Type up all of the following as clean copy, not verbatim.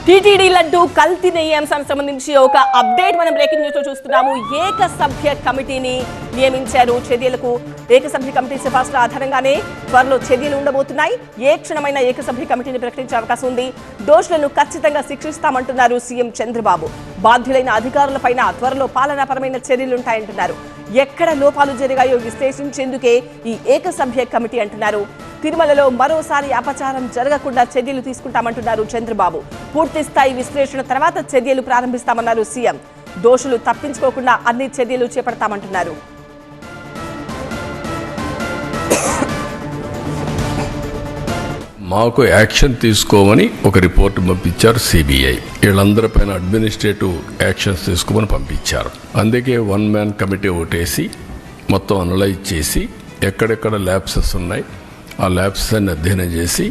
TTD laddu కల్తీ నెయ్యి అంశానికి సంబంధించి ఒక అప్డేట్ మనం బ్రేకింగ్ న్యూస్ లో చూస్తున్నాము. ఏకసభ్య కమిటీని నియమించారు. చర్యలకు ఏకసభ్య కమిటీ సిఫార్సుల ఆధారంగానే త్వరలో చర్యలు ఉండబోతున్నాయి. ఏ క్షణమైన ఏకసభ్య కమిటీని ప్రకటించే అవకాశం ఉంది. దోషులను ఖచ్చితంగా శిక్షిస్తామంటున్నారు సీఎం చంద్రబాబు. బాధ్యులైన అధికారులపైన త్వరలో పాలనాపరమైన చర్యలుంటాయంటున్నారు. ఎక్కడ లోపాలు జరిగాయో విశ్లేషించేందుకే ఈ ఏకసభ్య కమిటీ అంటున్నారు. తిరుమలలో మరోసారి అపచారం జరగకుండా చర్యలు తీసుకుంటామంటున్నారు చంద్రబాబు. పూర్తి స్థాయి విశ్లేషణ తర్వాత చర్యలు ప్రారంభిస్తామన్నారు సీఎం. దోషులు తప్పించుకోకుండా అన్ని చర్యలు చేపడతామంటున్నారు. మాకు యాక్షన్ తీసుకోమని ఒక రిపోర్ట్ పంపించారు సిబిఐ. వీళ్ళందరిపైన అడ్మినిస్ట్రేటివ్ యాక్షన్స్ తీసుకోమని పంపించారు. అందుకే వన్ మ్యాన్ కమిటీ ఒకటేసి మొత్తం అనలైజ్ చేసి ఎక్కడెక్కడ ల్యాబ్సెస్ ఉన్నాయి ఆ ల్యాబ్స్ అన్ని అధ్యయనం చేసి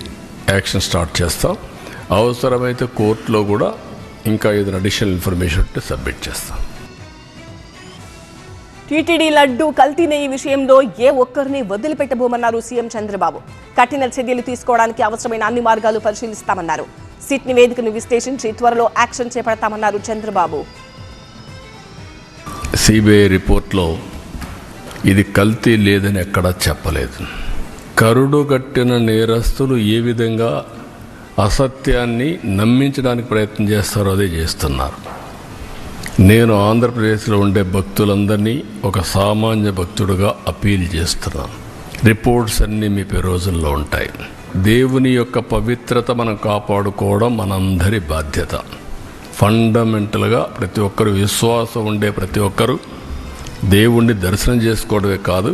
యాక్షన్ స్టార్ట్ చేస్తాం. అవసరమైతే కోర్టులో కూడా ఇంకా ఏదైనా అడిషనల్ ఇన్ఫర్మేషన్ ఉంటే సబ్మిట్ చేస్తాం. టీటీడీ లడ్డు కల్తీ నెయ్యి విషయంలో ఏ ఒక్కరిని వదిలిపెట్టబోమన్నారు సీఎం చంద్రబాబు. కఠిన చర్యలు తీసుకోవడానికి అవసరమైన అన్ని మార్గాలు పరిశీలిస్తామన్నారు. సిట్ నివేదికను విశ్లేషించి త్వరలో యాక్షన్ చేపడతామన్నారు చంద్రబాబు. సిబిఐ రిపోర్ట్లో ఇది కల్తీ లేదని ఎక్కడా చెప్పలేదు. కరుడుగట్టిన నేరస్తులు ఏ విధంగా అసత్యాన్ని నమ్మించడానికి ప్రయత్నం చేస్తారో అదే చేస్తున్నారు. నేను ఆంధ్రప్రదేశ్లో ఉండే భక్తులందరినీ ఒక సామాన్య భక్తుడుగా అపీల్ చేస్తున్నాను. రిపోర్ట్స్ అన్నీ మీ రోజుల్లో ఉంటాయి. దేవుని యొక్క పవిత్రత మనం కాపాడుకోవడం మనందరి బాధ్యత. ఫండమెంటల్గా ప్రతి ఒక్కరు విశ్వాసం ఉండే ప్రతి ఒక్కరూ దేవుణ్ణి దర్శనం చేసుకోవడమే కాదు,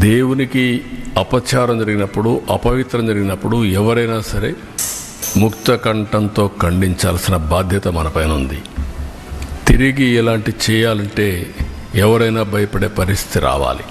దేవునికి అపచారం జరిగినప్పుడు అపవిత్రం జరిగినప్పుడు ఎవరైనా సరే ముక్త కంఠంతో ఖండించాల్సిన బాధ్యత మనపైన ఉంది. తిరిగి ఇలాంటి చేయాలంటే ఎవరైనా భయపడే పరిస్థితి రావాలి.